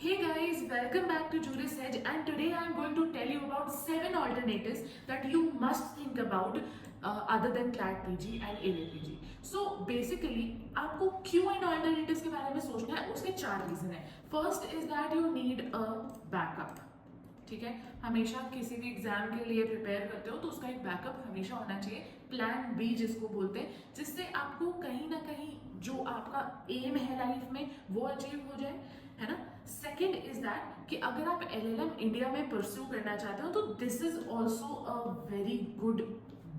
Hey guys, welcome back to Juris Edge, and today I am going to tell you about 7 alternatives that you must think about other than CLAT PG and ALET PG. So basically आपको क्यों इन alternatives के बारे में सोचना है, उसके 4 reason है. First is that you need a backup. ठीक है, हमेशा किसी भी एग्जाम के लिए प्रिपेयर करते हो तो उसका एक बैकअप हमेशा होना चाहिए, प्लान बी जिसको बोलते हैं, जिससे आपको कहीं ना कहीं जो आपका एम है लाइफ में वो अचीव हो जाए, है ना. सेकेंड इज दैट कि अगर आप एलएलएम इंडिया में परस्यू करना चाहते हो तो this is also a very good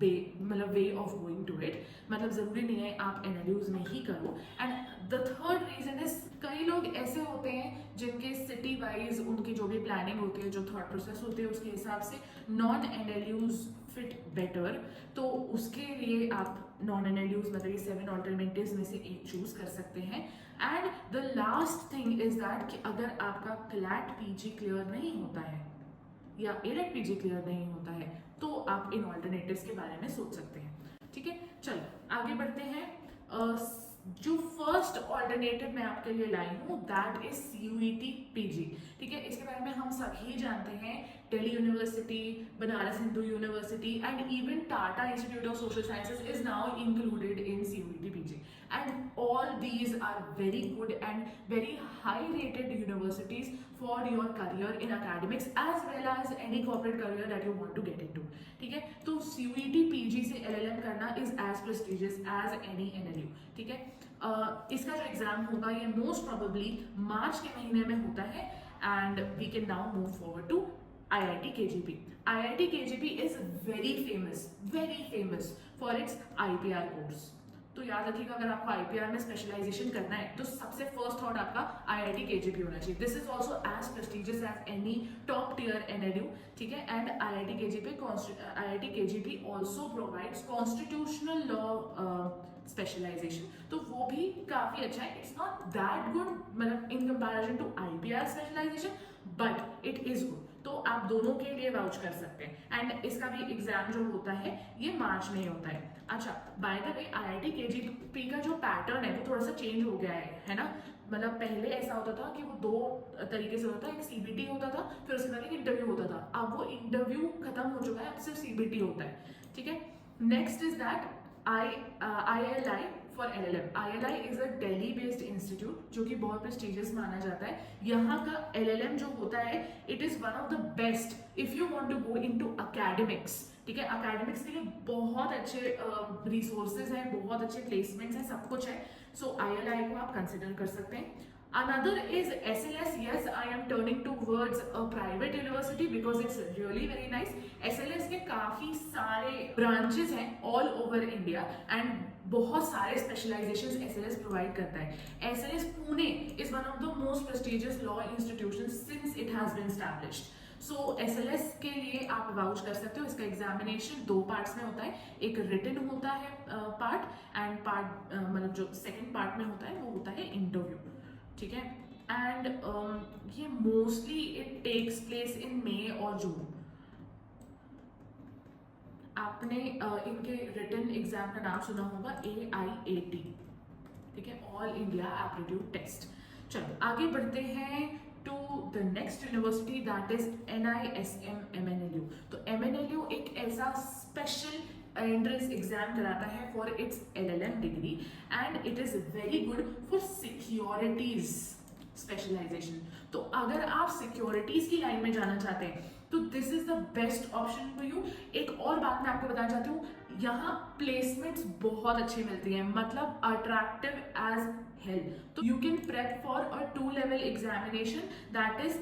मतलब way of going to it. मतलब जरूरी नहीं है आप एनएलयूज में ही करो. And the third reason is कई लोग ऐसे होते हैं जिनके सिटी वाइज उनकी जो भी प्लानिंग होती है, जो थॉट प्रोसेस होते हैं, उसके हिसाब से नॉन एनएलयूज फिट बेटर. तो उसके लिए आप नॉन एनएलयूज मतलब ये 7 ऑल्टरनेटिव्स में से एक चूज कर सकते हैं. And the last thing is that कि अगर आपका क्लैट पीजी क्लियर नहीं होता है या एलेट पीजी क्लियर नहीं होता है तो आप इन ऑल्टरनेटिव्स के बारे में सोच सकते हैं. ठीक है, चलो आगे बढ़ते हैं. जो फर्स्ट ऑल्टरनेटिव मैं आपके लिए लाई हूँ दैट इज सीयूईटी पीजी. ठीक है, इसके बारे में हम सभी जानते हैं. Delhi university, Banaras Hindu university and even Tata institute of social sciences is now included in CUET PG. And all these are very good and very high rated universities for your career in academics as well as any corporate career that you want to get into. ठीक है, तो CUET PG से LLM करना is as prestigious as any NLU. ठीक है, इसका जो exam होगा ये मोस्ट प्रोबेबली मार्च के महीने में होता है. And we can now move forward to IIT KGP. IIT KGP is very famous for its IPR course. तो याद रखिएगा अगर आपको IPR में स्पेशलाइजेशन करना है तो सबसे फर्स्ट थॉट आपका IIT KGP होना चाहिए. This is also as prestigious as any top tier NLU. ठीक है, and IIT KGP also provides constitutional law specialisation. तो वो भी काफी अच्छा है. इट्स नॉट दैट गुड मतलब in comparison to IPR specialisation, but it is good. तो आप दोनों के लिए वाउच कर सकते हैं. एंड इसका भी एग्जाम जो होता है ये मार्च में ही होता है. अच्छा, by the way IIT KGP का जो पैटर्न है वो थोड़ा सा चेंज हो गया है ना. मतलब पहले ऐसा होता था कि वो 2 तरीके से होता था. एक सीबीटी होता था, फिर उसके बाद एक इंटरव्यू होता था. अब वो इंटरव्यू खत्म हो चुका है, अब सिर्फ सीबीटी होता है. ठीक है, next is that ILI for LLM. ILI is a Delhi based institute जो कि बहुत प्रेस्टिजियस माना जाता है. यहाँ का LLM जो होता है it is one of the best if you want to go into academics. ठीक है, एकेडमिक्स के लिए बहुत अच्छे रिसोर्सेज हैं, बहुत अच्छे प्लेसमेंट्स हैं, सब कुछ है. सो ILI को आप कंसिडर कर सकते हैं. Another is SLS. Yes, I am turning towards a private university because it's really very nice. SLS के काफी सारे branches हैं all over India and बहुत सारे स्पेशलाइजेशंस SLS प्रोवाइड करता है. SLS Pune is one of the most prestigious law institutions since it has been established. So SLS के लिए आप वाउच कर सकते हो. इसका एग्जामिनेशन 2 पार्ट्स में होता है. एक रिटन होता है पार्ट एंड पार्ट मतलब जो सेकंड पार्ट में होता है वो होता है इंटरव्यू. ठीक है, एंड ये mostly it takes place in May और जून. आपने इनके रिटन एग्जाम का नाम सुना होगा AIAT. ठीक है, ऑल इंडिया एप्टीट्यूड टेस्ट. चलो आगे बढ़ते हैं to the next university that is NISM MNLU. तो MNLU एक ऐसा स्पेशल एंट्रेंस एग्जाम कराता है for its LLM degree and it is very good for securities specialisation. तो अगर आप सिक्योरिटीज की लाइन में जाना चाहते हैं तो this is the best option for you. एक और बात मैं आपको बताना चाहती हूँ, यहाँ प्लेसमेंट्स बहुत अच्छी मिलती हैं, मतलब attractive as hell. So you can prep for a 2-level examination. That is,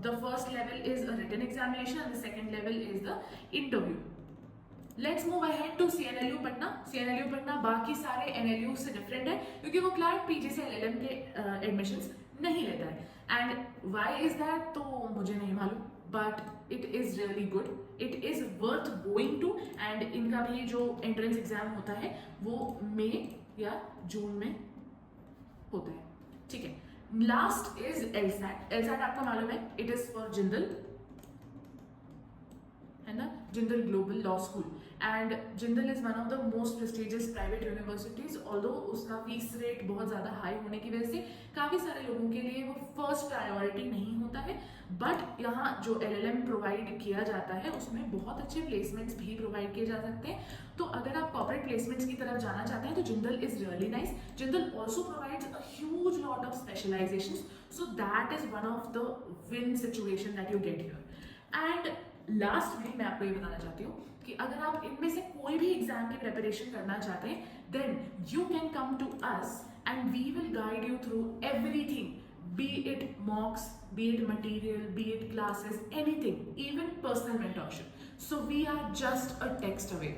the first level is a written examination and the second level is the interview. Let's move ahead to CNLU Patna. CNLU Patna बाकी सारे NLU से different है क्योंकि वो CLAT PG से LLM के admissions नहीं लेता है. एंड why is that तो मुझे नहीं मालूम, but it is really good. It is worth going to. and इनका भी जो एंट्रेंस एग्जाम होता है वो मई या जून में होता है. ठीक है, लास्ट इज LSAT. LSAT आपको मालूम है इट इज फॉर जिंदल, है ना. Jindal Global Law School, and Jindal is one of the most prestigious private universities. Although उसका फीस रेट बहुत ज़्यादा हाई होने की वजह से काफ़ी सारे लोगों के लिए वो फर्स्ट प्रायोरिटी नहीं होता है, बट यहाँ जो LLM प्रोवाइड किया जाता है उसमें बहुत अच्छे प्लेसमेंट्स भी प्रोवाइड किए जा सकते हैं. तो अगर आप कॉर्पोरेट प्लेसमेंट्स की तरफ जाना चाहते हैं तो Jindal is really nice. Jindal also provides a huge lot of specialisations, so that is one of the win situation that you get here. And lastly मैं आपको ये बताना चाहती हूँ कि अगर आप इनमें से कोई भी एग्जाम की प्रिपरेशन करना चाहते हैं then you can come to us and we will guide you through everything, be it mocks, be it material, be it classes, anything, even personal mentorship. So we are just a text away.